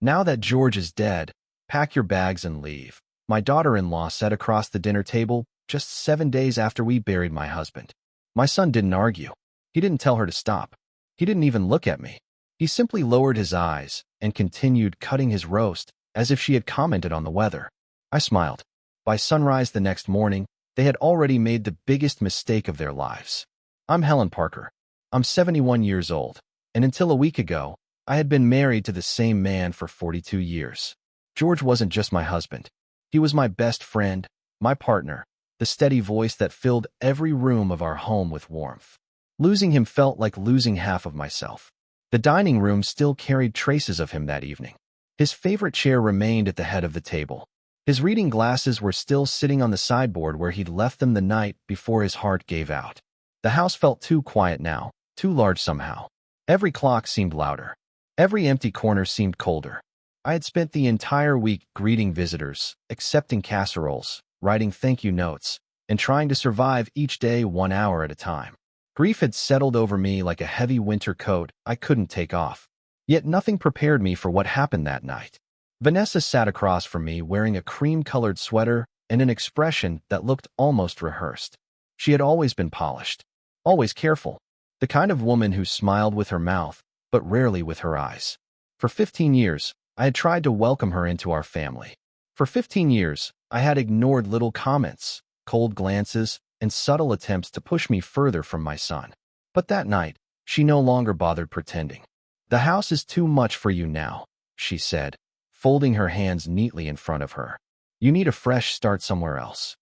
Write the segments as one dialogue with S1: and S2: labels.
S1: Now that George is dead, pack your bags and leave. My daughter-in-law sat across the dinner table just 7 days after we buried my husband. My son didn't argue. He didn't tell her to stop. He didn't even look at me. He simply lowered his eyes and continued cutting his roast as if she had commented on the weather. I smiled. By sunrise the next morning, they had already made the biggest mistake of their lives. I'm Helen Parker. I'm 71 years old, and until a week ago, I had been married to the same man for 42 years. George wasn't just my husband. He was my best friend, my partner, the steady voice that filled every room of our home with warmth. Losing him felt like losing half of myself. The dining room still carried traces of him that evening. His favorite chair remained at the head of the table. His reading glasses were still sitting on the sideboard where he'd left them the night before his heart gave out. The house felt too quiet now, too large somehow. Every clock seemed louder. Every empty corner seemed colder. I had spent the entire week greeting visitors, accepting casseroles, writing thank you notes, and trying to survive each day 1 hour at a time. Grief had settled over me like a heavy winter coat I couldn't take off. Yet nothing prepared me for what happened that night. Vanessa sat across from me wearing a cream-colored sweater and an expression that looked almost rehearsed. She had always been polished, always careful, the kind of woman who smiled with her mouth, but rarely with her eyes. For 15 years, I had tried to welcome her into our family. For 15 years, I had ignored little comments, cold glances, and subtle attempts to push me further from my son. But that night, she no longer bothered pretending. "The house is too much for you now," she said, folding her hands neatly in front of her. "You need a fresh start somewhere else."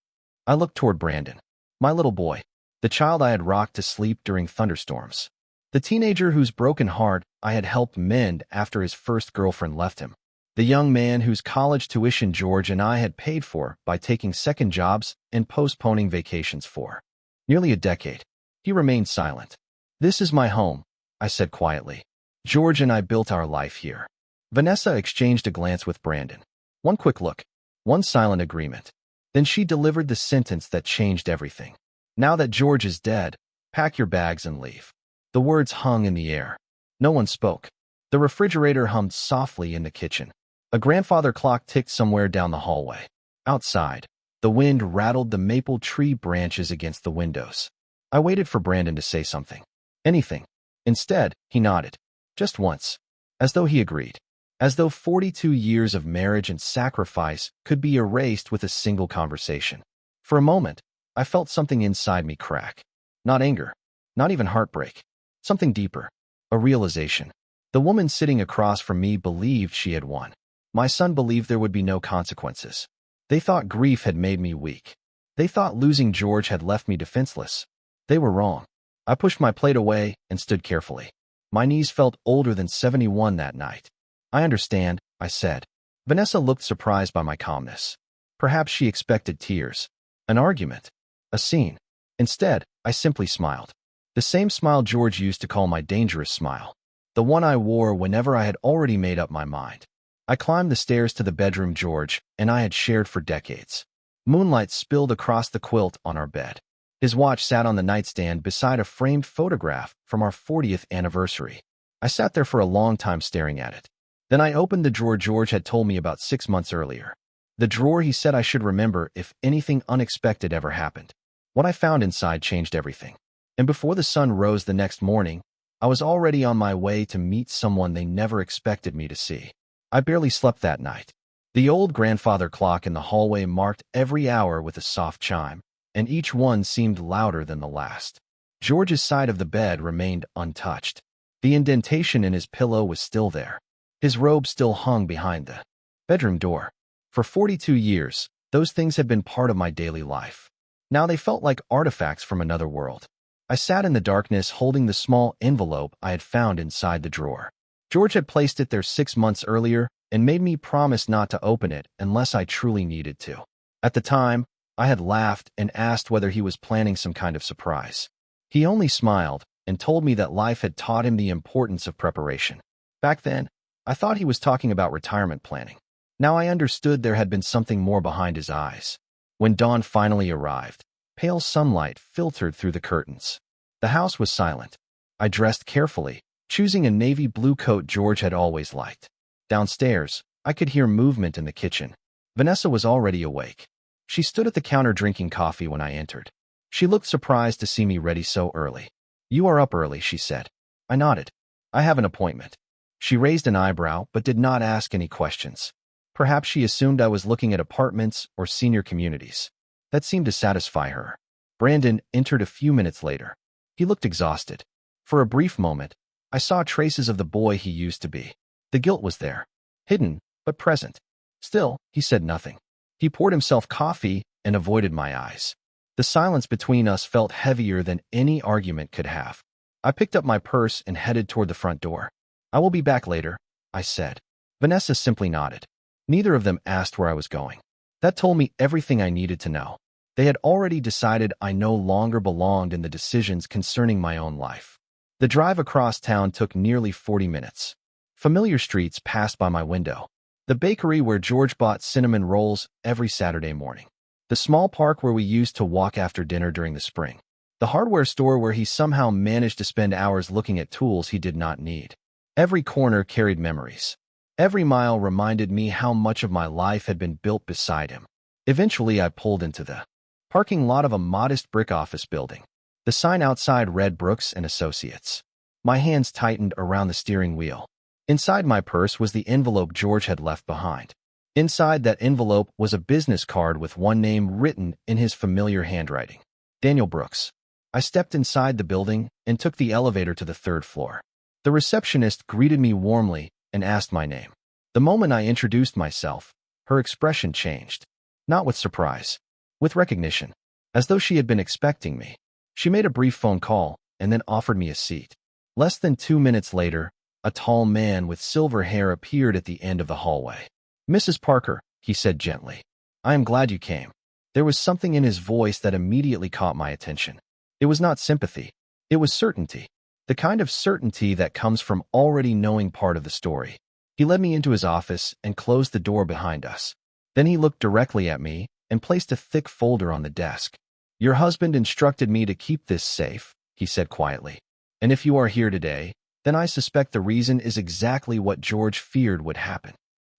S1: I looked toward Brandon, my little boy, the child I had rocked to sleep during thunderstorms. The teenager whose broken heart I had helped mend after his first girlfriend left him. The young man whose college tuition George and I had paid for by taking second jobs and postponing vacations for nearly a decade. He remained silent. "This is my home," I said quietly. "George and I built our life here." Vanessa exchanged a glance with Brandon. One quick look, one silent agreement. Then she delivered the sentence that changed everything. "Now that George is dead, pack your bags and leave." The words hung in the air. No one spoke. The refrigerator hummed softly in the kitchen. A grandfather clock ticked somewhere down the hallway. Outside, the wind rattled the maple tree branches against the windows. I waited for Brandon to say something. Anything. Instead, he nodded. Just once. As though he agreed. As though 42 years of marriage and sacrifice could be erased with a single conversation. For a moment, I felt something inside me crack. Not anger. Not even heartbreak. Something deeper. A realization. The woman sitting across from me believed she had won. My son believed there would be no consequences. They thought grief had made me weak. They thought losing George had left me defenseless. They were wrong. I pushed my plate away and stood carefully. My knees felt older than 71 that night. "I understand," I said. Vanessa looked surprised by my calmness. Perhaps she expected tears. An argument. A scene. Instead, I simply smiled. The same smile George used to call my dangerous smile. The one I wore whenever I had already made up my mind. I climbed the stairs to the bedroom George and I had shared for decades. Moonlight spilled across the quilt on our bed. His watch sat on the nightstand beside a framed photograph from our 40th anniversary. I sat there for a long time staring at it. Then I opened the drawer George had told me about 6 months earlier. The drawer he said I should remember if anything unexpected ever happened. What I found inside changed everything. And before the sun rose the next morning, I was already on my way to meet someone they never expected me to see. I barely slept that night. The old grandfather clock in the hallway marked every hour with a soft chime, and each one seemed louder than the last. George's side of the bed remained untouched. The indentation in his pillow was still there. His robe still hung behind the bedroom door. For 42 years, those things had been part of my daily life. Now they felt like artifacts from another world. I sat in the darkness holding the small envelope I had found inside the drawer. George had placed it there 6 months earlier and made me promise not to open it unless I truly needed to. At the time, I had laughed and asked whether he was planning some kind of surprise. He only smiled and told me that life had taught him the importance of preparation. Back then, I thought he was talking about retirement planning. Now I understood there had been something more behind his eyes. When dawn finally arrived, pale sunlight filtered through the curtains. The house was silent. I dressed carefully, choosing a navy blue coat George had always liked. Downstairs, I could hear movement in the kitchen. Vanessa was already awake. She stood at the counter drinking coffee when I entered. She looked surprised to see me ready so early. "You are up early," she said. I nodded. "I have an appointment." She raised an eyebrow but did not ask any questions. Perhaps she assumed I was looking at apartments or senior communities. That seemed to satisfy her. Brandon entered a few minutes later. He looked exhausted. For a brief moment, I saw traces of the boy he used to be. The guilt was there, hidden but present. Still, he said nothing. He poured himself coffee and avoided my eyes. The silence between us felt heavier than any argument could have. I picked up my purse and headed toward the front door. "I will be back later," I said. Vanessa simply nodded. Neither of them asked where I was going. That told me everything I needed to know. They had already decided I no longer belonged in the decisions concerning my own life. The drive across town took nearly 40 minutes. Familiar streets passed by my window. The bakery where George bought cinnamon rolls every Saturday morning. The small park where we used to walk after dinner during the spring. The hardware store where he somehow managed to spend hours looking at tools he did not need. Every corner carried memories. Every mile reminded me how much of my life had been built beside him. Eventually, I pulled into the parking lot of a modest brick office building. The sign outside read Brooks and Associates. My hands tightened around the steering wheel. Inside my purse was the envelope George had left behind. Inside that envelope was a business card with one name written in his familiar handwriting: Daniel Brooks. I stepped inside the building and took the elevator to the third floor. The receptionist greeted me warmly and asked my name. The moment I introduced myself, her expression changed. Not with surprise, with recognition, as though she had been expecting me. She made a brief phone call and then offered me a seat. Less than 2 minutes later, a tall man with silver hair appeared at the end of the hallway. "Mrs. Parker," he said gently, "I am glad you came." There was something in his voice that immediately caught my attention. It was not sympathy. It was certainty. The kind of certainty that comes from already knowing part of the story. He led me into his office and closed the door behind us. Then he looked directly at me and placed a thick folder on the desk. "Your husband instructed me to keep this safe," he said quietly. "And if you are here today, then I suspect the reason is exactly what George feared would happen."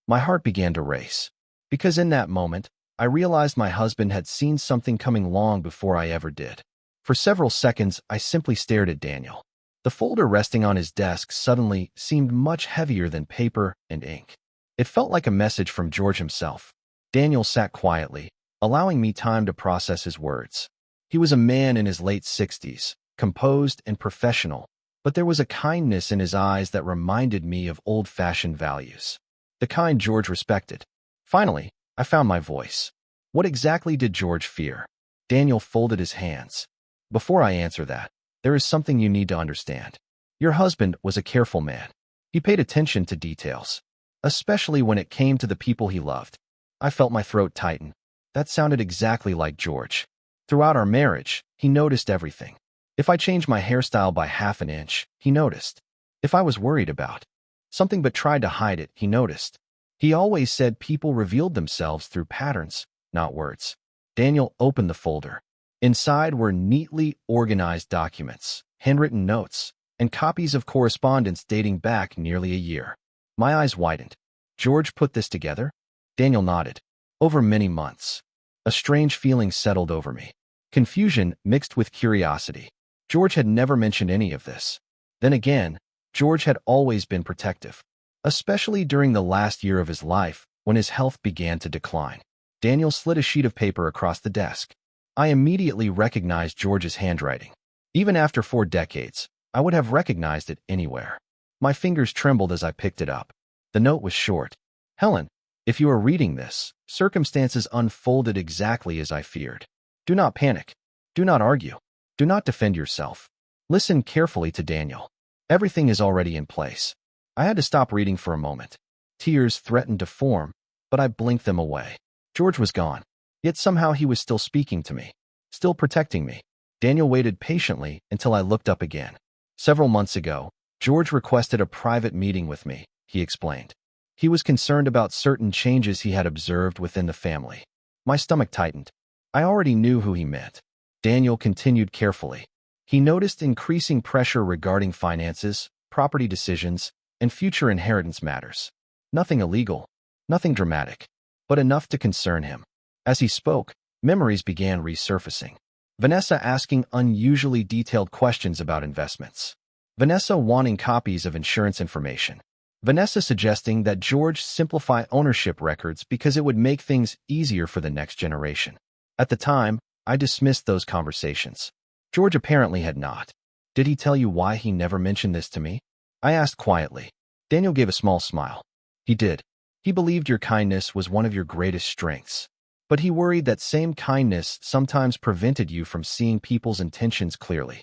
S1: My heart began to race. Because in that moment, I realized my husband had seen something coming long before I ever did. For several seconds, I simply stared at Daniel. The folder resting on his desk suddenly seemed much heavier than paper and ink. It felt like a message from George himself. Daniel sat quietly, allowing me time to process his words. He was a man in his late 60s, composed and professional, but there was a kindness in his eyes that reminded me of old-fashioned values. The kind George respected. Finally, I found my voice. What exactly did George fear? Daniel folded his hands. "Before I answer that, there is something you need to understand. Your husband was a careful man. He paid attention to details, especially when it came to the people he loved." I felt my throat tighten. That sounded exactly like George. Throughout our marriage, he noticed everything. If I changed my hairstyle by half an inch, he noticed. If I was worried about something but tried to hide it, he noticed. He always said people revealed themselves through patterns, not words. Daniel opened the folder. Inside were neatly organized documents, handwritten notes, and copies of correspondence dating back nearly a year. My eyes widened. "George put this together?" Daniel nodded. "Over many months." A strange feeling settled over me. Confusion mixed with curiosity. George had never mentioned any of this. Then again, George had always been protective, especially during the last year of his life when his health began to decline. Daniel slid a sheet of paper across the desk. I immediately recognized George's handwriting. Even after 4 decades, I would have recognized it anywhere. My fingers trembled as I picked it up. The note was short. "Helen, if you are reading this, circumstances unfolded exactly as I feared. Do not panic. Do not argue. Do not defend yourself. Listen carefully to Daniel. Everything is already in place." I had to stop reading for a moment. Tears threatened to form, but I blinked them away. George was gone. Yet somehow he was still speaking to me, still protecting me. Daniel waited patiently until I looked up again. "Several months ago, George requested a private meeting with me," he explained. He was concerned about certain changes he had observed within the family. My stomach tightened. I already knew who he meant. Daniel continued carefully. He noticed increasing pressure regarding finances, property decisions, and future inheritance matters. Nothing illegal, nothing dramatic, but enough to concern him. As he spoke, memories began resurfacing. Vanessa asking unusually detailed questions about investments. Vanessa wanting copies of insurance information. Vanessa suggesting that George simplify ownership records because it would make things easier for the next generation. At the time, I dismissed those conversations. George apparently had not. Did he tell you why he never mentioned this to me? I asked quietly. Daniel gave a small smile. He did. He believed your kindness was one of your greatest strengths. But he worried that same kindness sometimes prevented you from seeing people's intentions clearly.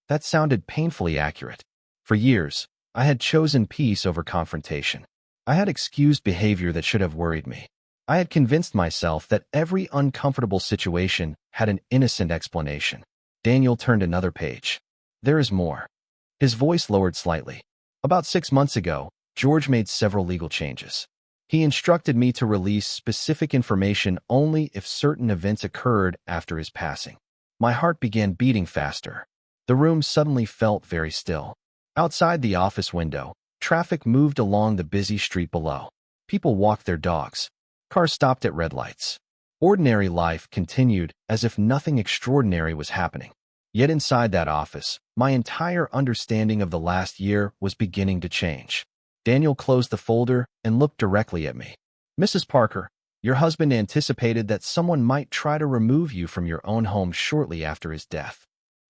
S1: That sounded painfully accurate. For years, I had chosen peace over confrontation. I had excused behavior that should have worried me. I had convinced myself that every uncomfortable situation had an innocent explanation. Daniel turned another page. There is more. His voice lowered slightly. About 6 months ago, George made several legal changes. He instructed me to release specific information only if certain events occurred after his passing. My heart began beating faster. The room suddenly felt very still. Outside the office window, traffic moved along the busy street below. People walked their dogs. Cars stopped at red lights. Ordinary life continued as if nothing extraordinary was happening. Yet inside that office, my entire understanding of the last year was beginning to change. Daniel closed the folder and looked directly at me. Mrs. Parker, your husband anticipated that someone might try to remove you from your own home shortly after his death.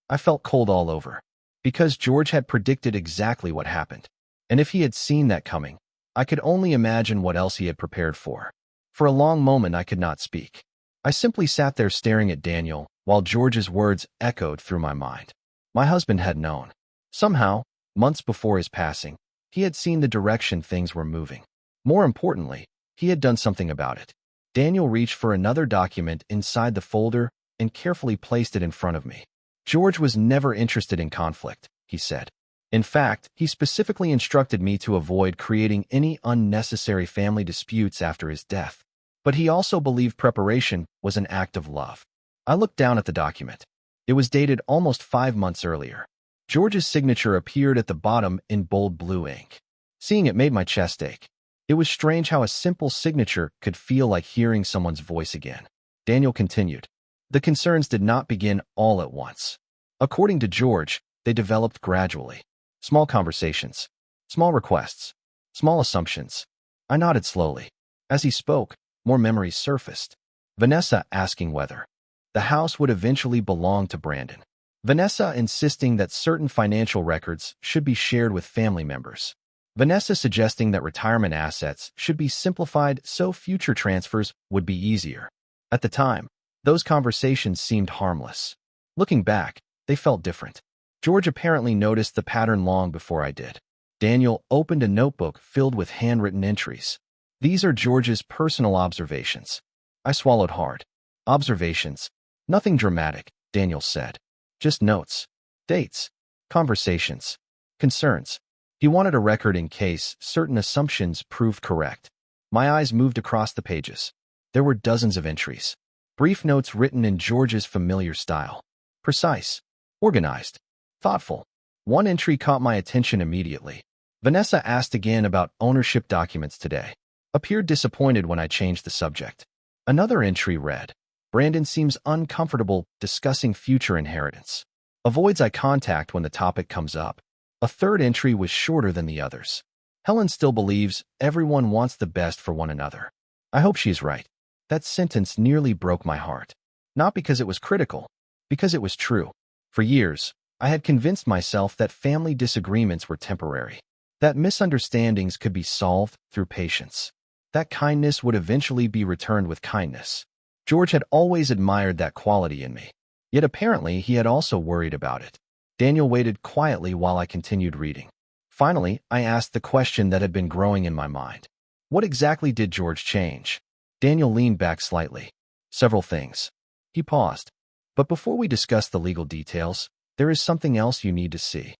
S1: I felt cold all over. Because George had predicted exactly what happened. And if he had seen that coming, I could only imagine what else he had prepared for. For a long moment, I could not speak. I simply sat there staring at Daniel while George's words echoed through my mind. My husband had known. Somehow, months before his passing, he had seen the direction things were moving. More importantly, he had done something about it. Daniel reached for another document inside the folder and carefully placed it in front of me. George was never interested in conflict, he said. In fact, he specifically instructed me to avoid creating any unnecessary family disputes after his death. But he also believed preparation was an act of love. I looked down at the document. It was dated almost 5 months earlier. George's signature appeared at the bottom in bold blue ink. Seeing it made my chest ache. It was strange how a simple signature could feel like hearing someone's voice again. Daniel continued. The concerns did not begin all at once. According to George, they developed gradually. Small conversations, small requests, small assumptions. I nodded slowly. As he spoke, more memories surfaced. Vanessa asking whether the house would eventually belong to Brandon. Vanessa insisting that certain financial records should be shared with family members. Vanessa suggesting that retirement assets should be simplified so future transfers would be easier. At the time, those conversations seemed harmless. Looking back, they felt different. George apparently noticed the pattern long before I did. Daniel opened a notebook filled with handwritten entries. These are George's personal observations. I swallowed hard. Observations. Nothing dramatic, Daniel said. Just notes. Dates. Conversations. Concerns. He wanted a record in case certain assumptions proved correct. My eyes moved across the pages. There were dozens of entries. Brief notes written in George's familiar style. Precise. Organized. Thoughtful. One entry caught my attention immediately. Vanessa asked again about ownership documents today. Appeared disappointed when I changed the subject. Another entry read, Brandon seems uncomfortable discussing future inheritance. Avoids eye contact when the topic comes up. A third entry was shorter than the others. Helen still believes everyone wants the best for one another. I hope she's right. That sentence nearly broke my heart. Not because it was critical, because it was true. For years, I had convinced myself that family disagreements were temporary, that misunderstandings could be solved through patience, that kindness would eventually be returned with kindness. George had always admired that quality in me, yet apparently he had also worried about it. Daniel waited quietly while I continued reading. Finally, I asked the question that had been growing in my mind. What exactly did George change? Daniel leaned back slightly. Several things. He paused. But before we discuss the legal details, there is something else you need to see.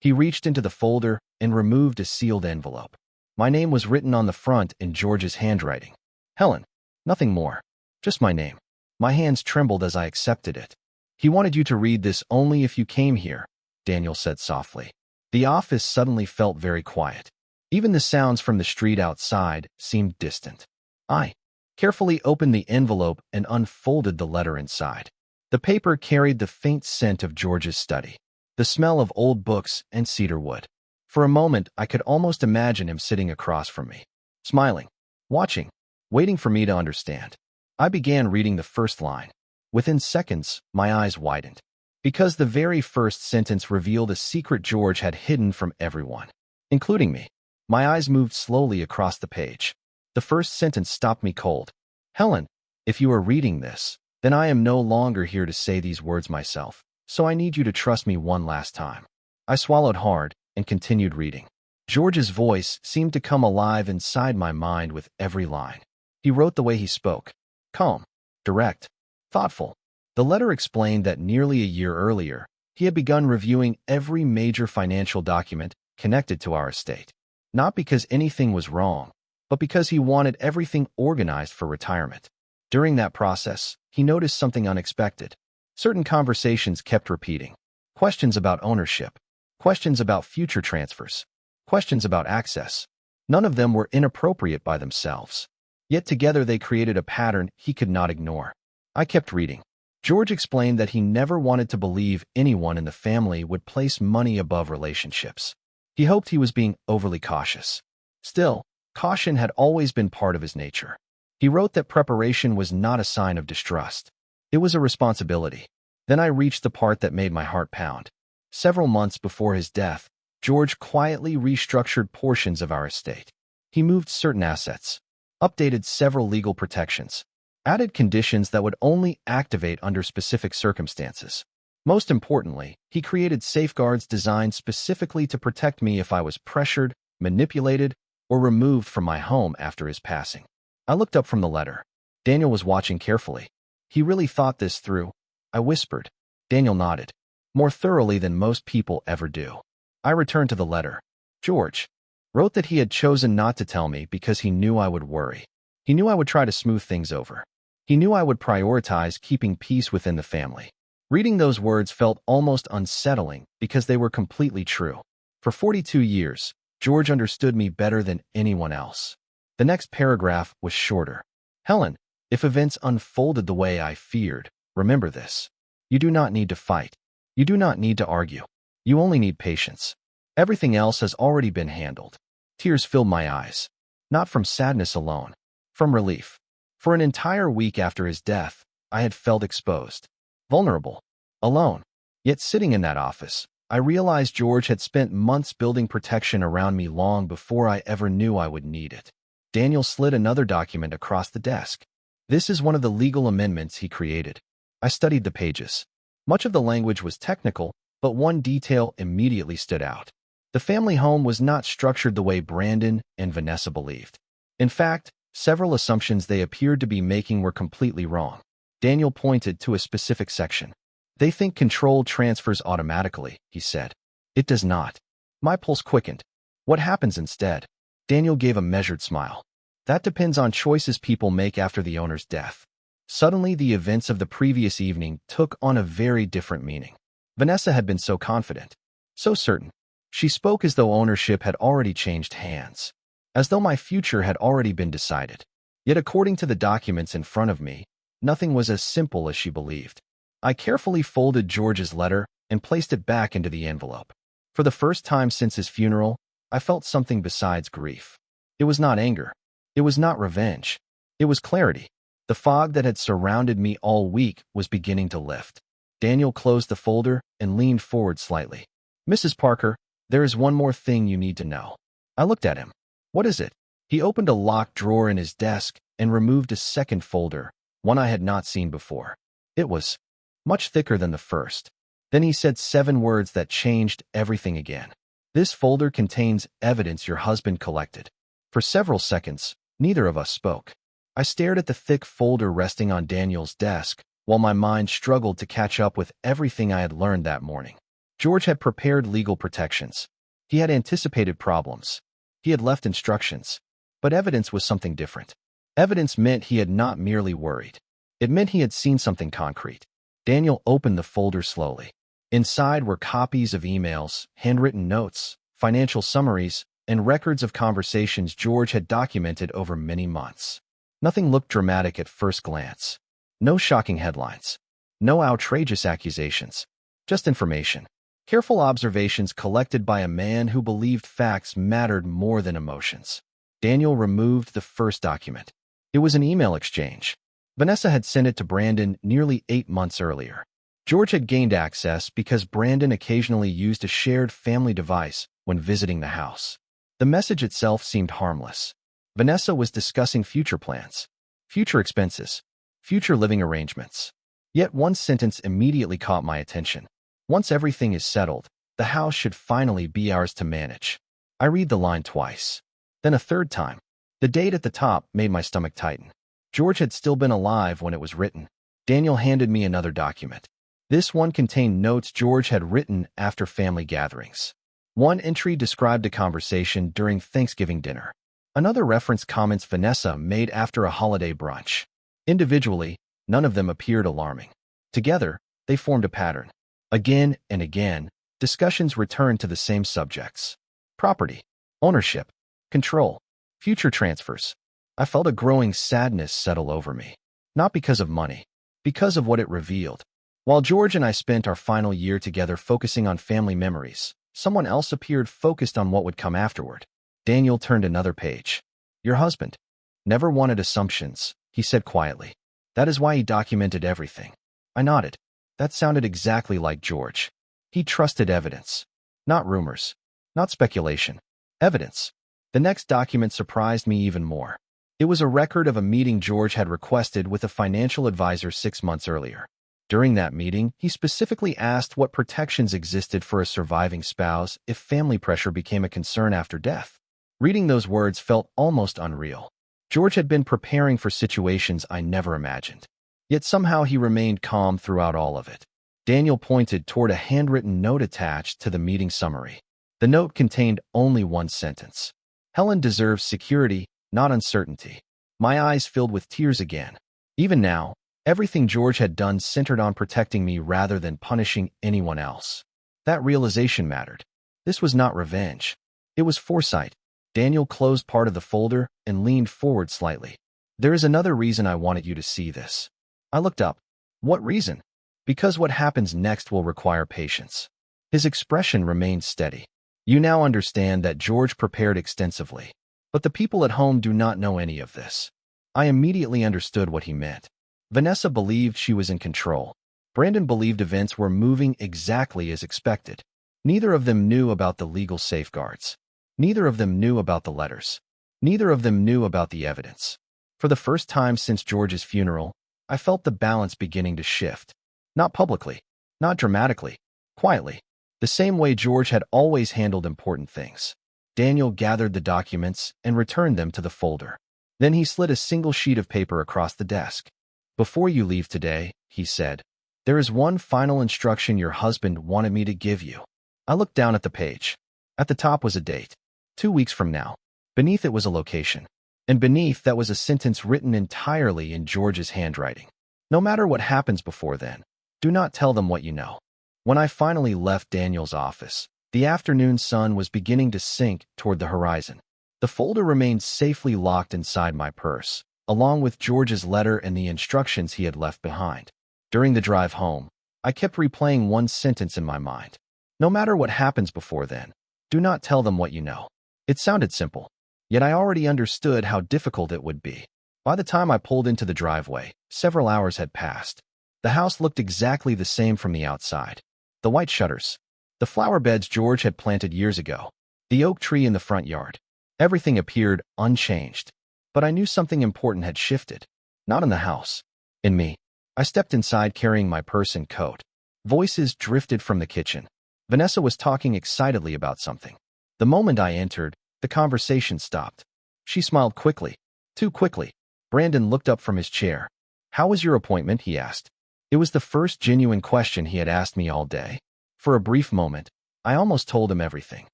S1: He reached into the folder and removed a sealed envelope. My name was written on the front in George's handwriting. Helen. Nothing more. Just my name. My hands trembled as I accepted it. He wanted you to read this only if you came here, Daniel said softly. The office suddenly felt very quiet. Even the sounds from the street outside seemed distant. I carefully opened the envelope and unfolded the letter inside. The paper carried the faint scent of George's study, the smell of old books and cedar wood. For a moment, I could almost imagine him sitting across from me, smiling, watching, waiting for me to understand. I began reading the first line. Within seconds, my eyes widened, because the very first sentence revealed a secret George had hidden from everyone, including me. My eyes moved slowly across the page. The first sentence stopped me cold. Helen, if you are reading this, then I am no longer here to say these words myself, so I need you to trust me one last time. I swallowed hard and continued reading. George's voice seemed to come alive inside my mind with every line. He wrote the way he spoke. Calm, direct, thoughtful. The letter explained that nearly a year earlier, he had begun reviewing every major financial document connected to our estate. Not because anything was wrong, but because he wanted everything organized for retirement. During that process, he noticed something unexpected. Certain conversations kept repeating. Questions about ownership, questions about future transfers, questions about access. None of them were inappropriate by themselves. Yet together they created a pattern he could not ignore. I kept reading. George explained that he never wanted to believe anyone in the family would place money above relationships. He hoped he was being overly cautious. Still, caution had always been part of his nature. He wrote that preparation was not a sign of distrust. It was a responsibility. Then I reached the part that made my heart pound. Several months before his death, George quietly restructured portions of our estate. He moved certain assets, updated several legal protections, added conditions that would only activate under specific circumstances. Most importantly, he created safeguards designed specifically to protect me if I was pressured, manipulated, or removed from my home after his passing. I looked up from the letter. Daniel was watching carefully. He really thought this through, I whispered. Daniel nodded, more thoroughly than most people ever do. I returned to the letter. George wrote that he had chosen not to tell me because he knew I would worry. He knew I would try to smooth things over. He knew I would prioritize keeping peace within the family. Reading those words felt almost unsettling because they were completely true. For 42 years, George understood me better than anyone else. The next paragraph was shorter. Helen, if events unfolded the way I feared, remember this. You do not need to fight. You do not need to argue. You only need patience. Everything else has already been handled. Tears filled my eyes. Not from sadness alone, from relief. For an entire week after his death, I had felt exposed, vulnerable, alone. Yet sitting in that office, I realized George had spent months building protection around me long before I ever knew I would need it. Daniel slid another document across the desk. This is one of the legal amendments he created. I studied the pages. Much of the language was technical, but one detail immediately stood out. The family home was not structured the way Brandon and Vanessa believed. In fact, several assumptions they appeared to be making were completely wrong. Daniel pointed to a specific section. They think control transfers automatically, he said. It does not. My pulse quickened. What happens instead? Daniel gave a measured smile. That depends on choices people make after the owner's death. Suddenly, the events of the previous evening took on a very different meaning. Vanessa had been so confident, so certain. She spoke as though ownership had already changed hands, as though my future had already been decided. Yet according to the documents in front of me, nothing was as simple as she believed. I carefully folded George's letter and placed it back into the envelope. For the first time since his funeral, I felt something besides grief. It was not anger. It was not revenge. It was clarity. The fog that had surrounded me all week was beginning to lift. Daniel closed the folder and leaned forward slightly. Mrs. Parker, there is one more thing you need to know. I looked at him. What is it? He opened a locked drawer in his desk and removed a second folder, one I had not seen before. It was much thicker than the first. Then he said 7 words that changed everything again. This folder contains evidence your husband collected. For several seconds, neither of us spoke. I stared at the thick folder resting on Daniel's desk, while my mind struggled to catch up with everything I had learned that morning. George had prepared legal protections. He had anticipated problems. He had left instructions. But evidence was something different. Evidence meant he had not merely worried. It meant he had seen something concrete. Daniel opened the folder slowly. Inside were copies of emails, handwritten notes, financial summaries, and records of conversations George had documented over many months. Nothing looked dramatic at first glance. No shocking headlines. No outrageous accusations. Just information. Careful observations collected by a man who believed facts mattered more than emotions. Daniel removed the first document. It was an email exchange. Vanessa had sent it to Brandon nearly 8 months earlier. George had gained access because Brandon occasionally used a shared family device when visiting the house. The message itself seemed harmless. Vanessa was discussing future plans, future expenses, future living arrangements. Yet one sentence immediately caught my attention. Once everything is settled, the house should finally be ours to manage. I read the line twice. Then a third time. The date at the top made my stomach tighten. George had still been alive when it was written. Daniel handed me another document. This one contained notes George had written after family gatherings. One entry described a conversation during Thanksgiving dinner. Another referenced comments Vanessa made after a holiday brunch. Individually, none of them appeared alarming. Together, they formed a pattern. Again and again, discussions returned to the same subjects. Property, ownership, control, future transfers. I felt a growing sadness settle over me. Not because of money, because of what it revealed. While George and I spent our final year together focusing on family memories, someone else appeared focused on what would come afterward. Daniel turned another page. Your husband never wanted assumptions, he said quietly. That is why he documented everything. I nodded. That sounded exactly like George. He trusted evidence. Not rumors. Not speculation. Evidence. The next document surprised me even more. It was a record of a meeting George had requested with a financial advisor 6 months earlier. During that meeting, he specifically asked what protections existed for a surviving spouse if family pressure became a concern after death. Reading those words felt almost unreal. George had been preparing for situations I never imagined. Yet somehow he remained calm throughout all of it. Daniel pointed toward a handwritten note attached to the meeting summary. The note contained only one sentence. Helen deserves security, not uncertainty. My eyes filled with tears again. Even now, everything George had done centered on protecting me rather than punishing anyone else. That realization mattered. This was not revenge. It was foresight. Daniel closed part of the folder and leaned forward slightly. There is another reason I wanted you to see this. I looked up. What reason? Because what happens next will require patience. His expression remained steady. You now understand that George prepared extensively. But the people at home do not know any of this. I immediately understood what he meant. Vanessa believed she was in control. Brandon believed events were moving exactly as expected. Neither of them knew about the legal safeguards. Neither of them knew about the letters. Neither of them knew about the evidence. For the first time since George's funeral, I felt the balance beginning to shift. Not publicly, not dramatically, quietly, the same way George had always handled important things. Daniel gathered the documents and returned them to the folder. Then he slid a single sheet of paper across the desk. Before you leave today, he said, there is one final instruction your husband wanted me to give you. I looked down at the page. At the top was a date. 2 weeks from now. Beneath it was a location. And beneath that was a sentence written entirely in George's handwriting. No matter what happens before then, do not tell them what you know. When I finally left Daniel's office, the afternoon sun was beginning to sink toward the horizon. The folder remained safely locked inside my purse, along with George's letter and the instructions he had left behind. During the drive home, I kept replaying one sentence in my mind. No matter what happens before then, do not tell them what you know. It sounded simple, yet I already understood how difficult it would be. By the time I pulled into the driveway, several hours had passed. The house looked exactly the same from the outside. The white shutters, the flower beds George had planted years ago, the oak tree in the front yard. Everything appeared unchanged. But I knew something important had shifted. Not in the house. In me. I stepped inside carrying my purse and coat. Voices drifted from the kitchen. Vanessa was talking excitedly about something. The moment I entered, the conversation stopped. She smiled quickly. Too quickly. Brandon looked up from his chair. How was your appointment? He asked. It was the first genuine question he had asked me all day. For a brief moment, I almost told him everything.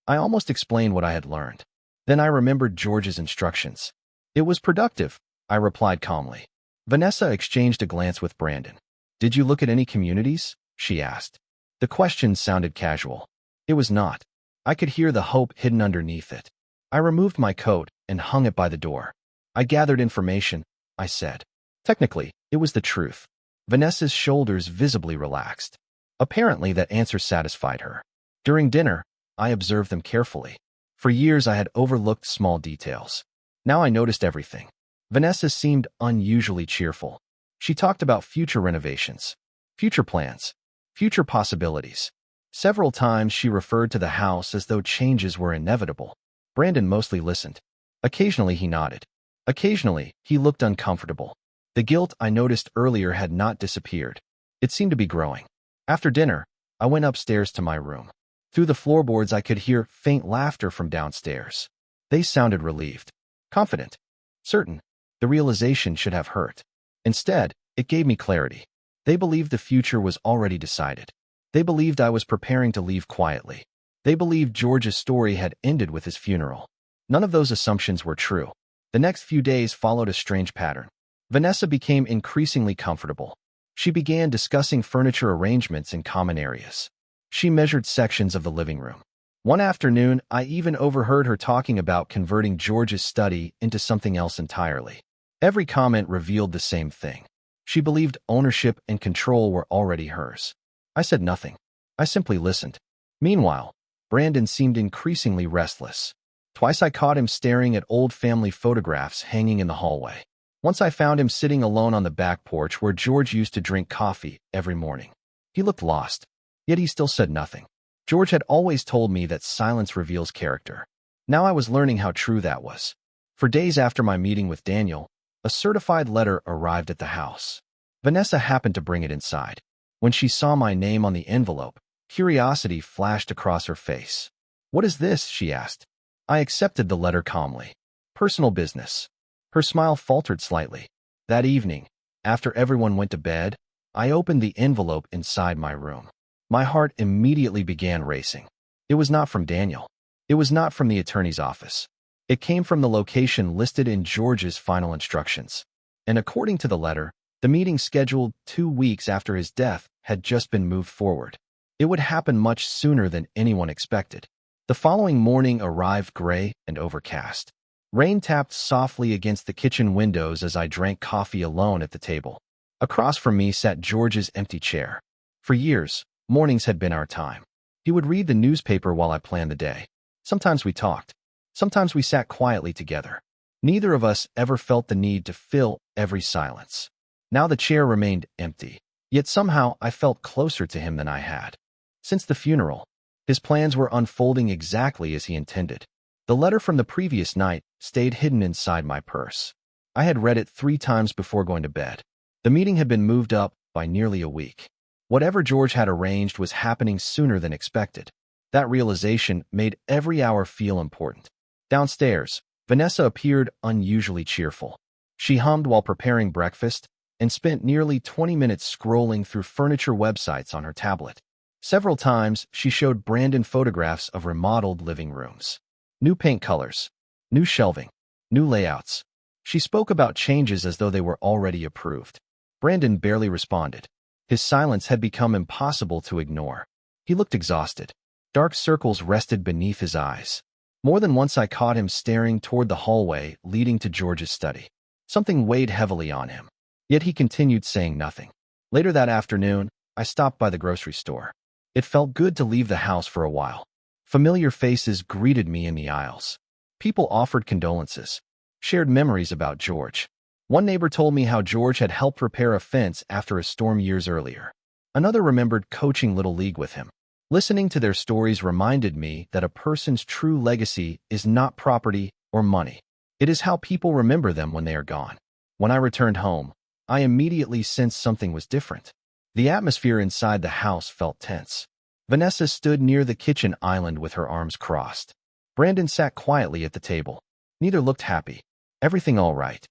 S1: I almost explained what I had learned. Then I remembered George's instructions. It was productive, I replied calmly. Vanessa exchanged a glance with Brandon. Did you look at any communities? She asked. The question sounded casual. It was not. I could hear the hope hidden underneath it. I removed my coat and hung it by the door. I gathered information, I said. Technically, it was the truth. Vanessa's shoulders visibly relaxed. Apparently, that answer satisfied her. During dinner, I observed them carefully. For years, I had overlooked small details. Now I noticed everything. Vanessa seemed unusually cheerful. She talked about future renovations, future plans, future possibilities. Several times she referred to the house as though changes were inevitable. Brandon mostly listened. Occasionally he nodded. Occasionally, he looked uncomfortable. The guilt I noticed earlier had not disappeared. It seemed to be growing. After dinner, I went upstairs to my room. Through the floorboards, I could hear faint laughter from downstairs. They sounded relieved, confident, certain. The realization should have hurt. Instead, it gave me clarity. They believed the future was already decided. They believed I was preparing to leave quietly. They believed George's story had ended with his funeral. None of those assumptions were true. The next few days followed a strange pattern. Vanessa became increasingly comfortable. She began discussing furniture arrangements in common areas. She measured sections of the living room. One afternoon, I even overheard her talking about converting George's study into something else entirely. Every comment revealed the same thing. She believed ownership and control were already hers. I said nothing. I simply listened. Meanwhile, Brandon seemed increasingly restless. Twice I caught him staring at old family photographs hanging in the hallway. Once I found him sitting alone on the back porch where George used to drink coffee every morning. He looked lost, yet he still said nothing. George had always told me that silence reveals character. Now I was learning how true that was. For days after my meeting with Daniel, a certified letter arrived at the house. Vanessa happened to bring it inside. When she saw my name on the envelope, curiosity flashed across her face. "What is this?" she asked. I accepted the letter calmly. Personal business. Her smile faltered slightly. That evening, after everyone went to bed, I opened the envelope inside my room. My heart immediately began racing. It was not from Daniel. It was not from the attorney's office. It came from the location listed in George's final instructions. And according to the letter, the meeting scheduled 2 weeks after his death had just been moved forward. It would happen much sooner than anyone expected. The following morning arrived gray and overcast. Rain tapped softly against the kitchen windows as I drank coffee alone at the table. Across from me sat George's empty chair. For years, mornings had been our time. He would read the newspaper while I planned the day. Sometimes we talked. Sometimes we sat quietly together. Neither of us ever felt the need to fill every silence. Now the chair remained empty, yet somehow I felt closer to him than I had. Since the funeral, his plans were unfolding exactly as he intended. The letter from the previous night stayed hidden inside my purse. I had read it 3 times before going to bed. The meeting had been moved up by nearly a week. Whatever George had arranged was happening sooner than expected. That realization made every hour feel important. Downstairs, Vanessa appeared unusually cheerful. She hummed while preparing breakfast and spent nearly 20 minutes scrolling through furniture websites on her tablet. Several times, she showed Brandon photographs of remodeled living rooms. New paint colors, new shelving, new layouts. She spoke about changes as though they were already approved. Brandon barely responded. His silence had become impossible to ignore. He looked exhausted. Dark circles rested beneath his eyes. More than once I caught him staring toward the hallway leading to George's study. Something weighed heavily on him. Yet he continued saying nothing. Later that afternoon, I stopped by the grocery store. It felt good to leave the house for a while. Familiar faces greeted me in the aisles. People offered condolences, shared memories about George. One neighbor told me how George had helped repair a fence after a storm years earlier. Another remembered coaching Little League with him. Listening to their stories reminded me that a person's true legacy is not property or money. It is how people remember them when they are gone. When I returned home, I immediately sensed something was different. The atmosphere inside the house felt tense. Vanessa stood near the kitchen island with her arms crossed. Brandon sat quietly at the table. Neither looked happy. "Everything all right?"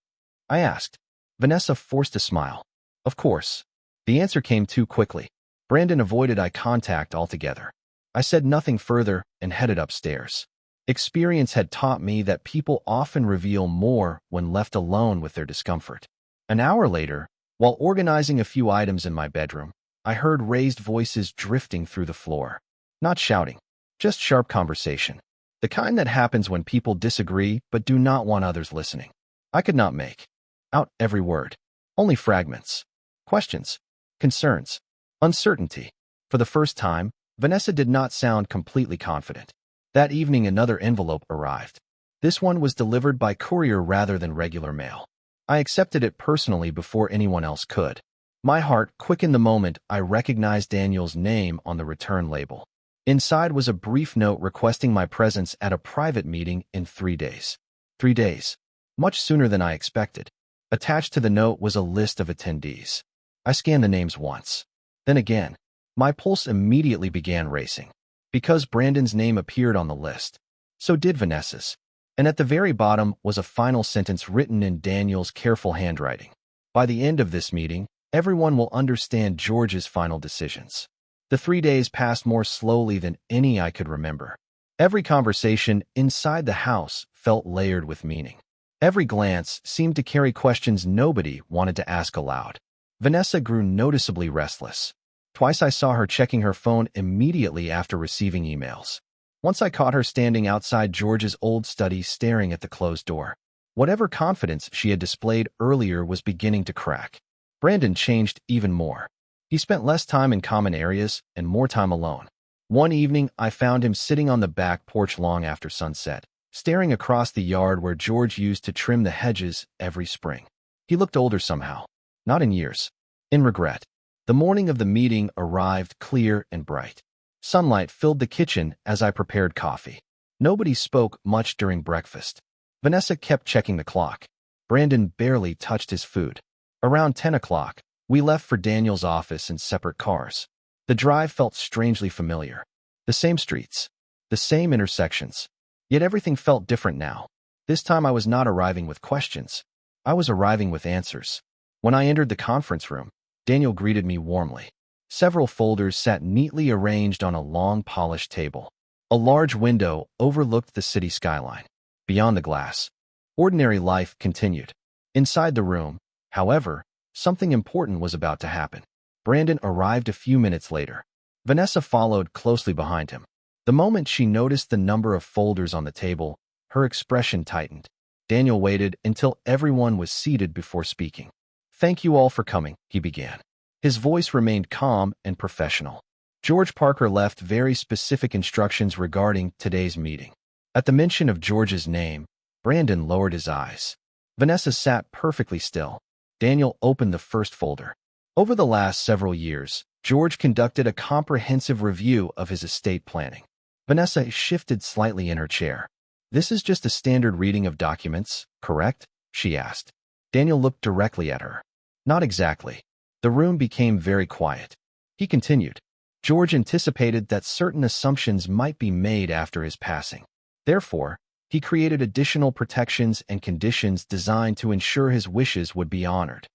S1: I asked. Vanessa forced a smile. "Of course." The answer came too quickly. Brandon avoided eye contact altogether. I said nothing further and headed upstairs. Experience had taught me that people often reveal more when left alone with their discomfort. An hour later, while organizing a few items in my bedroom, I heard raised voices drifting through the floor. Not shouting, just sharp conversation. The kind that happens when people disagree but do not want others listening. I could not make out every word. Only fragments. Questions. Concerns. Uncertainty. For the first time, Vanessa did not sound completely confident. That evening another envelope arrived. This one was delivered by courier rather than regular mail. I accepted it personally before anyone else could. My heart quickened the moment I recognized Daniel's name on the return label. Inside was a brief note requesting my presence at a private meeting in 3 days. 3 days. Much sooner than I expected. Attached to the note was a list of attendees. I scanned the names once. Then again. My pulse immediately began racing. Because Brandon's name appeared on the list, so did Vanessa's. And at the very bottom was a final sentence written in Daniel's careful handwriting. By the end of this meeting, everyone will understand George's final decisions. The 3 days passed more slowly than any I could remember. Every conversation inside the house felt layered with meaning. Every glance seemed to carry questions nobody wanted to ask aloud. Vanessa grew noticeably restless. Twice I saw her checking her phone immediately after receiving emails. Once I caught her standing outside George's old study staring at the closed door. Whatever confidence she had displayed earlier was beginning to crack. Brandon changed even more. He spent less time in common areas and more time alone. One evening, I found him sitting on the back porch long after sunset, staring across the yard where George used to trim the hedges every spring. He looked older somehow. Not in years. In regret. The morning of the meeting arrived clear and bright. Sunlight filled the kitchen as I prepared coffee. Nobody spoke much during breakfast. Vanessa kept checking the clock. Brandon barely touched his food. Around 10 o'clock, we left for Daniel's office in separate cars. The drive felt strangely familiar. The same streets. The same intersections. Yet everything felt different now. This time I was not arriving with questions. I was arriving with answers. When I entered the conference room, Daniel greeted me warmly. Several folders sat neatly arranged on a long polished table. A large window overlooked the city skyline. Beyond the glass, ordinary life continued. Inside the room, however, something important was about to happen. Brandon arrived a few minutes later. Vanessa followed closely behind him. The moment she noticed the number of folders on the table, her expression tightened. Daniel waited until everyone was seated before speaking. "Thank you all for coming," he began. His voice remained calm and professional. George Parker left very specific instructions regarding today's meeting. At the mention of George's name, Brandon lowered his eyes. Vanessa sat perfectly still. Daniel opened the first folder. Over the last several years, George conducted a comprehensive review of his estate planning. Vanessa shifted slightly in her chair. "This is just a standard reading of documents, correct?" she asked. Daniel looked directly at her. "Not exactly." The room became very quiet. He continued. George anticipated that certain assumptions might be made after his passing. Therefore, he created additional protections and conditions designed to ensure his wishes would be honored.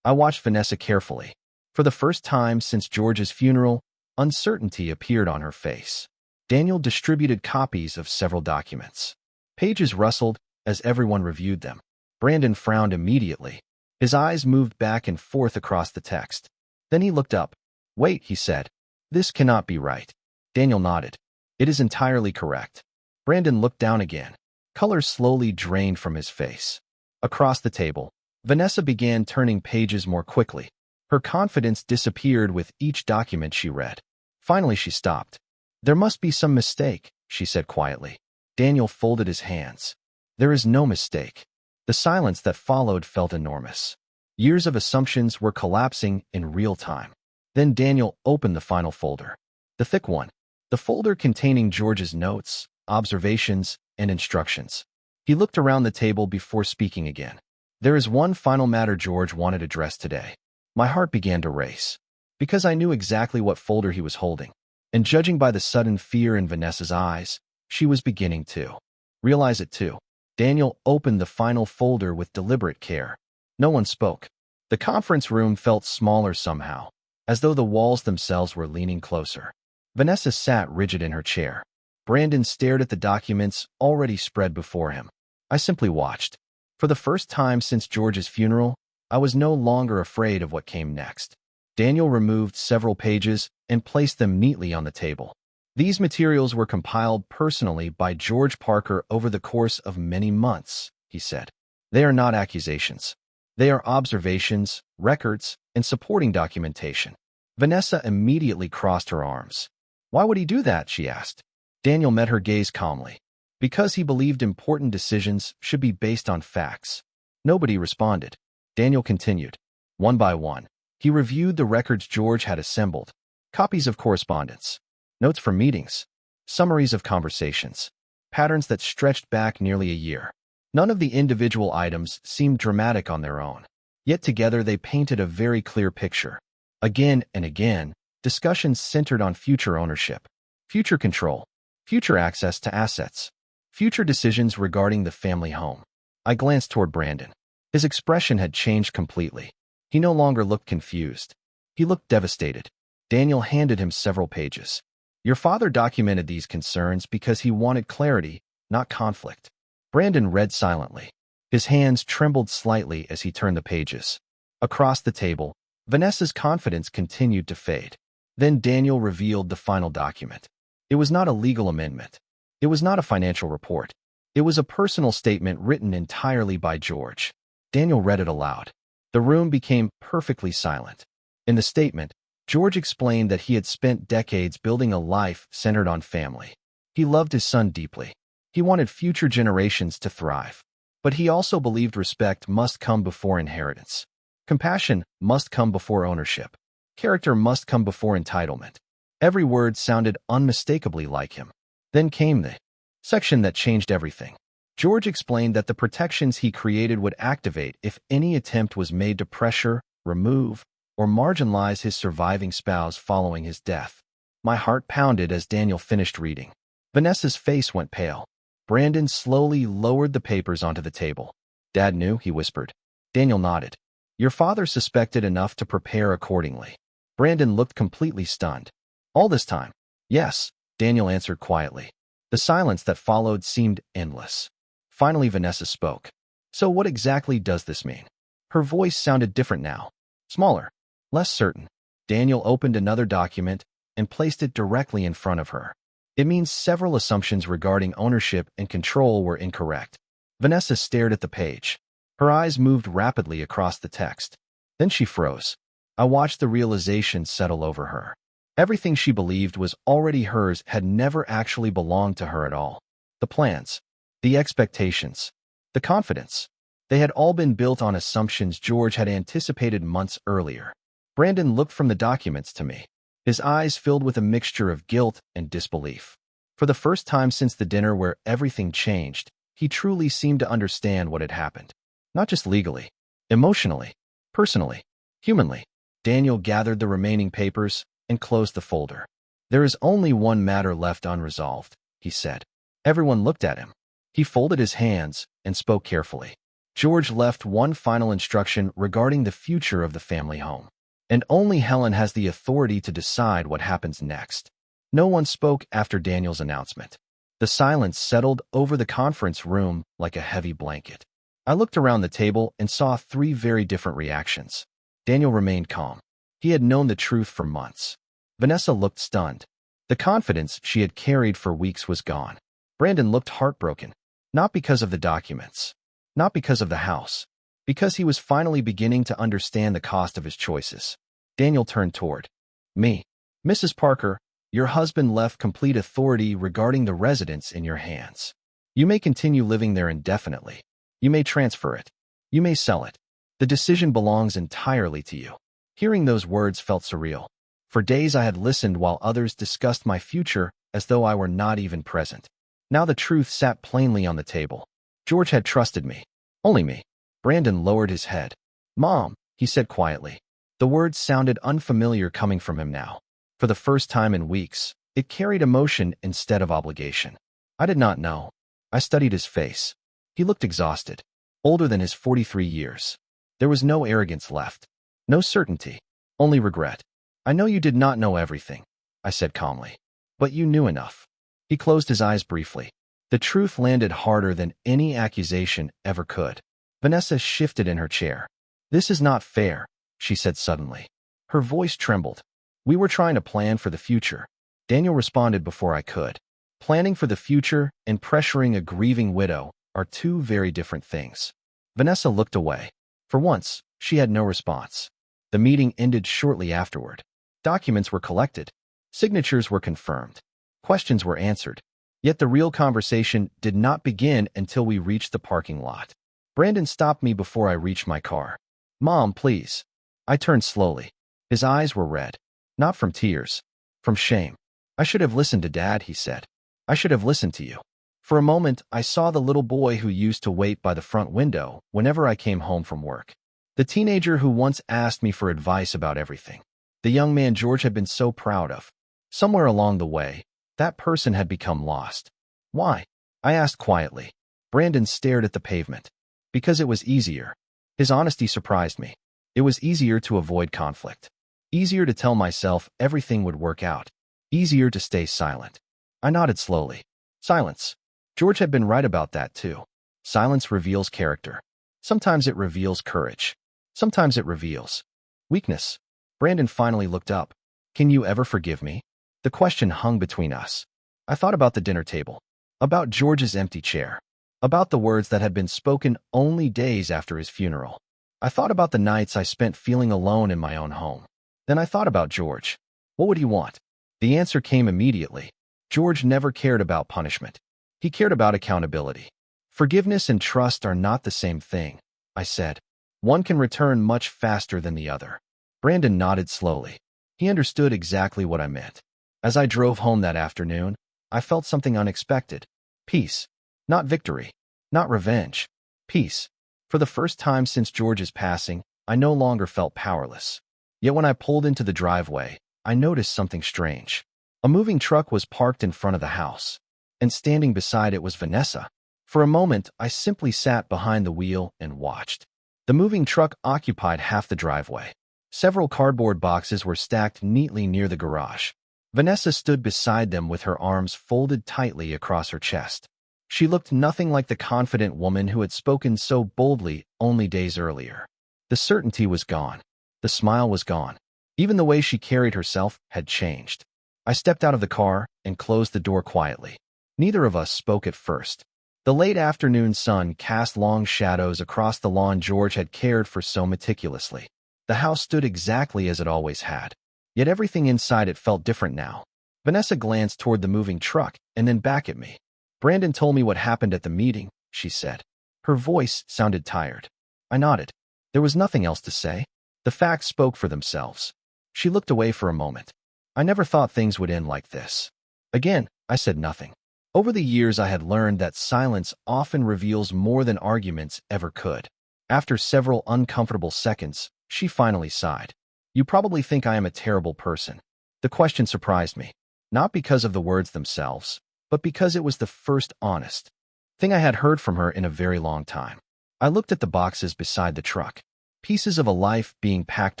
S1: I watched Vanessa carefully. For the first time since George's funeral, uncertainty appeared on her face. Daniel distributed copies of several documents. Pages rustled as everyone reviewed them. Brandon frowned immediately. His eyes moved back and forth across the text. Then he looked up. "Wait," he said. "This cannot be right." Daniel nodded. "It is entirely correct." Brandon looked down again. Color slowly drained from his face. Across the table, Vanessa began turning pages more quickly. Her confidence disappeared with each document she read. Finally, she stopped. "There must be some mistake," she said quietly. Daniel folded his hands. "There is no mistake." The silence that followed felt enormous. Years of assumptions were collapsing in real time. Then Daniel opened the final folder. The thick one. The folder containing George's notes, observations, and instructions. He looked around the table before speaking again. "There is one final matter George wanted addressed today." My heart began to race. Because I knew exactly what folder he was holding. And judging by the sudden fear in Vanessa's eyes, she was beginning to realize it too. Daniel opened the final folder with deliberate care. No one spoke. The conference room felt smaller somehow, as though the walls themselves were leaning closer. Vanessa sat rigid in her chair. Brandon stared at the documents already spread before him. I simply watched. For the first time since George's funeral, I was no longer afraid of what came next. Daniel removed several pages and placed them neatly on the table. These materials were compiled personally by George Parker over the course of many months, he said. They are not accusations. They are observations, records, and supporting documentation. Vanessa immediately crossed her arms. Why would he do that? She asked. Daniel met her gaze calmly. Because he believed important decisions should be based on facts. Nobody responded. Daniel continued. One by one, he reviewed the records George had assembled. Copies of correspondence, notes from meetings, summaries of conversations, patterns that stretched back nearly a year. None of the individual items seemed dramatic on their own, yet together they painted a very clear picture. Again and again, discussions centered on future ownership, future control, future access to assets, future decisions regarding the family home. I glanced toward Brandon. His expression had changed completely. He no longer looked confused. He looked devastated. Daniel handed him several pages. Your father documented these concerns because he wanted clarity, not conflict. Brandon read silently. His hands trembled slightly as he turned the pages. Across the table, Vanessa's confidence continued to fade. Then Daniel revealed the final document. It was not a legal amendment. It was not a financial report. It was a personal statement written entirely by George. Daniel read it aloud. The room became perfectly silent. In the statement, George explained that he had spent decades building a life centered on family. He loved his son deeply. He wanted future generations to thrive. But he also believed respect must come before inheritance. Compassion must come before ownership. Character must come before entitlement. Every word sounded unmistakably like him. Then came the section that changed everything. George explained that the protections he created would activate if any attempt was made to pressure, remove, or marginalize his surviving spouse following his death. My heart pounded as Daniel finished reading. Vanessa's face went pale. Brandon slowly lowered the papers onto the table. Dad knew, he whispered. Daniel nodded. Your father suspected enough to prepare accordingly. Brandon looked completely stunned. All this time? Yes, Daniel answered quietly. The silence that followed seemed endless. Finally, Vanessa spoke. So what exactly does this mean? Her voice sounded different now. Smaller. Less certain. Daniel opened another document and placed it directly in front of her. It means several assumptions regarding ownership and control were incorrect. Vanessa stared at the page. Her eyes moved rapidly across the text. Then she froze. I watched the realization settle over her. Everything she believed was already hers had never actually belonged to her at all. The plans, the expectations, the confidence. They had all been built on assumptions George had anticipated months earlier. Brandon looked from the documents to me. His eyes filled with a mixture of guilt and disbelief. For the first time since the dinner where everything changed, he truly seemed to understand what had happened. Not just legally, emotionally, personally, humanly. Daniel gathered the remaining papers and closed the folder. There is only one matter left unresolved, he said. Everyone looked at him. He folded his hands and spoke carefully. George left one final instruction regarding the future of the family home. And only Helen has the authority to decide what happens next. No one spoke after Daniel's announcement. The silence settled over the conference room like a heavy blanket. I looked around the table and saw three very different reactions. Daniel remained calm. He had known the truth for months. Vanessa looked stunned. The confidence she had carried for weeks was gone. Brandon looked heartbroken, not because of the documents, not because of the house, because he was finally beginning to understand the cost of his choices. Daniel turned toward me. Mrs. Parker, your husband left complete authority regarding the residence in your hands. You may continue living there indefinitely. You may transfer it. You may sell it. The decision belongs entirely to you. Hearing those words felt surreal. For days I had listened while others discussed my future as though I were not even present. Now the truth sat plainly on the table. George had trusted me. Only me. Brandon lowered his head. Mom, he said quietly. The words sounded unfamiliar coming from him now. For the first time in weeks, it carried emotion instead of obligation. I did not know. I studied his face. He looked exhausted, older than his 43 years. There was no arrogance left. No certainty. Only regret. I know you did not know everything, I said calmly. But you knew enough. He closed his eyes briefly. The truth landed harder than any accusation ever could. Vanessa shifted in her chair. This is not fair, she said suddenly. Her voice trembled. We were trying to plan for the future. Daniel responded before I could. Planning for the future and pressuring a grieving widow are two very different things. Vanessa looked away. For once, she had no response. The meeting ended shortly afterward. Documents were collected. Signatures were confirmed. Questions were answered. Yet the real conversation did not begin until we reached the parking lot. Brandon stopped me before I reached my car. "Mom, please." I turned slowly. His eyes were red. Not from tears. From shame. "I should have listened to Dad," he said. "I should have listened to you." For a moment, I saw the little boy who used to wait by the front window whenever I came home from work. The teenager who once asked me for advice about everything. The young man George had been so proud of. Somewhere along the way, that person had become lost. "Why?" I asked quietly. Brandon stared at the pavement. "Because it was easier." His honesty surprised me. It was easier to avoid conflict. Easier to tell myself everything would work out. Easier to stay silent. I nodded slowly. Silence. George had been right about that too. Silence reveals character. Sometimes it reveals courage. Sometimes it reveals weakness. Brandon finally looked up. "Can you ever forgive me?" The question hung between us. I thought about the dinner table. About George's empty chair. About the words that had been spoken only days after his funeral. I thought about the nights I spent feeling alone in my own home. Then I thought about George. What would he want? The answer came immediately. George never cared about punishment. He cared about accountability. "Forgiveness and trust are not the same thing," I said. "One can return much faster than the other." Brandon nodded slowly. He understood exactly what I meant. As I drove home that afternoon, I felt something unexpected. Peace. Not victory. Not revenge. Peace. For the first time since George's passing, I no longer felt powerless. Yet when I pulled into the driveway, I noticed something strange. A moving truck was parked in front of the house, and standing beside it was Vanessa. For a moment, I simply sat behind the wheel and watched. The moving truck occupied half the driveway. Several cardboard boxes were stacked neatly near the garage. Vanessa stood beside them with her arms folded tightly across her chest. She looked nothing like the confident woman who had spoken so boldly only days earlier. The certainty was gone. The smile was gone. Even the way she carried herself had changed. I stepped out of the car and closed the door quietly. Neither of us spoke at first. The late afternoon sun cast long shadows across the lawn George had cared for so meticulously. The house stood exactly as it always had. Yet everything inside it felt different now. Vanessa glanced toward the moving truck and then back at me. "Brandon told me what happened at the meeting," she said. Her voice sounded tired. I nodded. There was nothing else to say. The facts spoke for themselves. She looked away for a moment. "I never thought things would end like this." Again, I said nothing. Over the years, I had learned that silence often reveals more than arguments ever could. After several uncomfortable seconds, she finally sighed. "You probably think I am a terrible person." The question surprised me, not because of the words themselves, but because it was the first honest thing I had heard from her in a very long time. I looked at the boxes beside the truck. Pieces of a life being packed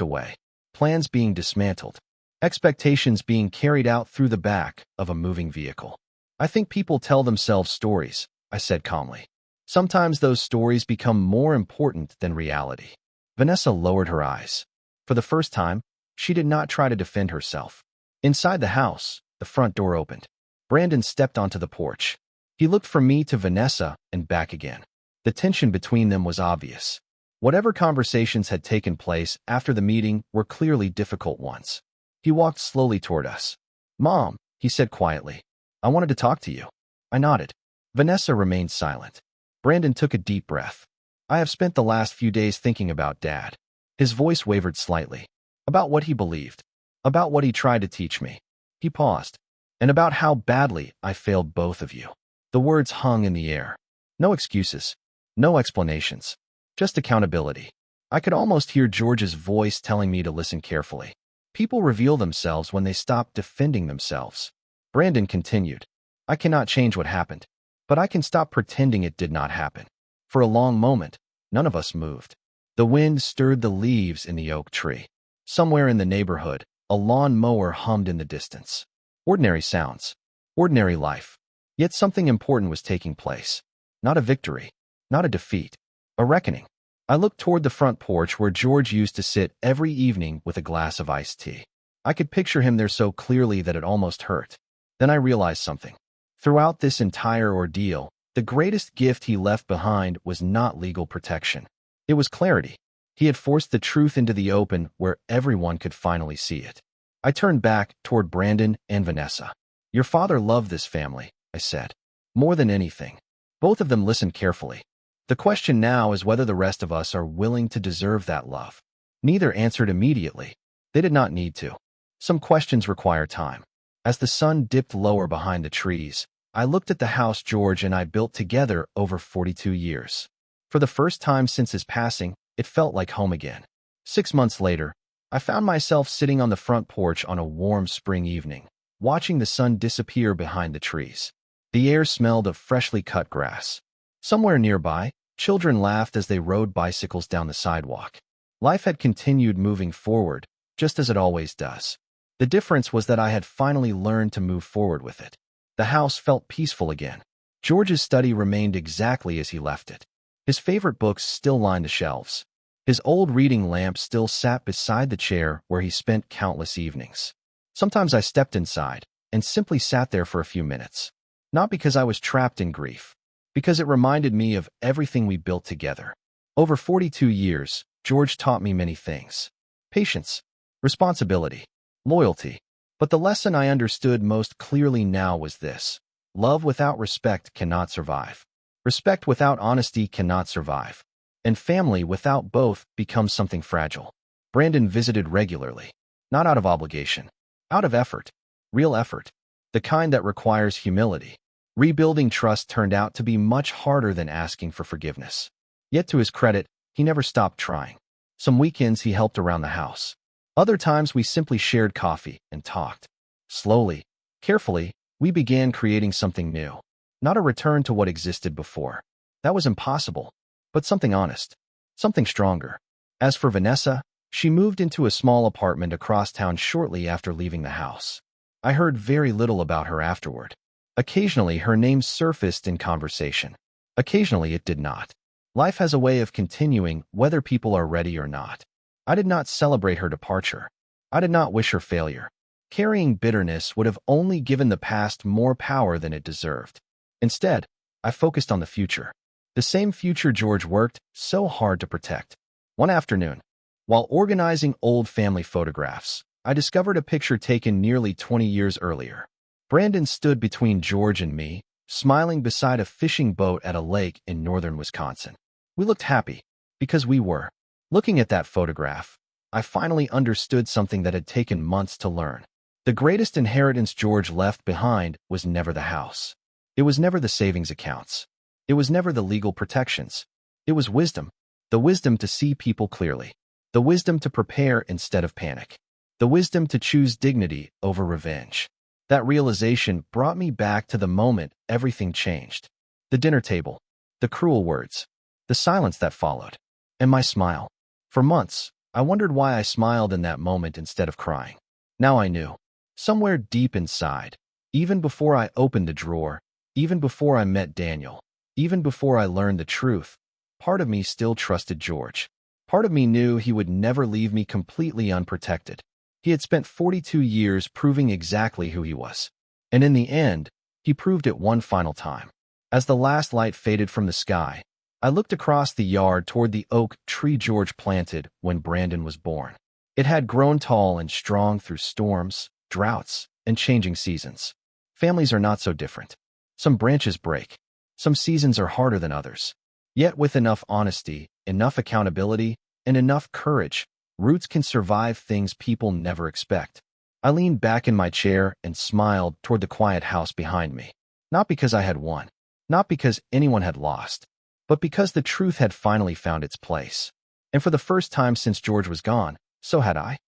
S1: away, plans being dismantled, expectations being carried out through the back of a moving vehicle. "I think people tell themselves stories," I said calmly. "Sometimes those stories become more important than reality." Vanessa lowered her eyes. For the first time, she did not try to defend herself. Inside the house, the front door opened. Brandon stepped onto the porch. He looked from me to Vanessa and back again. The tension between them was obvious. Whatever conversations had taken place after the meeting were clearly difficult ones. He walked slowly toward us. "Mom," he said quietly, "I wanted to talk to you." I nodded. Vanessa remained silent. Brandon took a deep breath. "I have spent the last few days thinking about Dad." His voice wavered slightly. "About what he believed. About what he tried to teach me." He paused. "And about how badly I failed both of you." The words hung in the air. No excuses. No explanations. Just accountability. I could almost hear George's voice telling me to listen carefully. People reveal themselves when they stop defending themselves. Brandon continued. "I cannot change what happened, but I can stop pretending it did not happen." For a long moment, none of us moved. The wind stirred the leaves in the oak tree. Somewhere in the neighborhood, a lawn mower hummed in the distance. Ordinary sounds. Ordinary life. Yet something important was taking place. Not a victory. Not a defeat. A reckoning. I looked toward the front porch where George used to sit every evening with a glass of iced tea. I could picture him there so clearly that it almost hurt. Then I realized something. Throughout this entire ordeal, the greatest gift he left behind was not legal protection. It was clarity. He had forced the truth into the open where everyone could finally see it. I turned back toward Brandon and Vanessa. Your father loved this family, I said. More than anything. Both of them listened carefully. The question now is whether the rest of us are willing to deserve that love. Neither answered immediately. They did not need to. Some questions require time. As the sun dipped lower behind the trees, I looked at the house George and I built together over 42 years. For the first time since his passing, it felt like home again. 6 months later, I found myself sitting on the front porch on a warm spring evening, watching the sun disappear behind the trees. The air smelled of freshly cut grass. Somewhere nearby, children laughed as they rode bicycles down the sidewalk. Life had continued moving forward, just as it always does. The difference was that I had finally learned to move forward with it. The house felt peaceful again. George's study remained exactly as he left it. His favorite books still lined the shelves. His old reading lamp still sat beside the chair where he spent countless evenings. Sometimes I stepped inside and simply sat there for a few minutes. Not because I was trapped in grief, because it reminded me of everything we built together. Over 42 years, George taught me many things. Patience, responsibility, loyalty. But the lesson I understood most clearly now was this. Love without respect cannot survive. Respect without honesty cannot survive. And family without both becomes something fragile. Brandon visited regularly. Not out of obligation. Out of effort. Real effort. The kind that requires humility. Rebuilding trust turned out to be much harder than asking for forgiveness. Yet to his credit, he never stopped trying. Some weekends he helped around the house. Other times we simply shared coffee and talked. Slowly, carefully, we began creating something new. Not a return to what existed before. That was impossible. But something honest. Something stronger. As for Vanessa, she moved into a small apartment across town shortly after leaving the house. I heard very little about her afterward. Occasionally her name surfaced in conversation. Occasionally it did not. Life has a way of continuing whether people are ready or not. I did not celebrate her departure. I did not wish her failure. Carrying bitterness would have only given the past more power than it deserved. Instead, I focused on the future. The same future George worked so hard to protect. One afternoon, while organizing old family photographs, I discovered a picture taken nearly 20 years earlier. Brandon stood between George and me, smiling beside a fishing boat at a lake in northern Wisconsin. We looked happy, because we were. Looking at that photograph, I finally understood something that had taken months to learn. The greatest inheritance George left behind was never the house. It was never the savings accounts. It was never the legal protections. It was wisdom. The wisdom to see people clearly. The wisdom to prepare instead of panic. The wisdom to choose dignity over revenge. That realization brought me back to the moment everything changed. The dinner table. The cruel words. The silence that followed. And my smile. For months, I wondered why I smiled in that moment instead of crying. Now I knew. Somewhere deep inside, even before I opened the drawer, even before I met Daniel, even before I learned the truth, part of me still trusted George. Part of me knew he would never leave me completely unprotected. He had spent 42 years proving exactly who he was. And in the end, he proved it one final time. As the last light faded from the sky, I looked across the yard toward the oak tree George planted when Brandon was born. It had grown tall and strong through storms, droughts, and changing seasons. Families are not so different. Some branches break. Some seasons are harder than others. Yet with enough honesty, enough accountability, and enough courage, roots can survive things people never expect. I leaned back in my chair and smiled toward the quiet house behind me. Not because I had won. Not because anyone had lost. But because the truth had finally found its place. And for the first time since George was gone, so had I.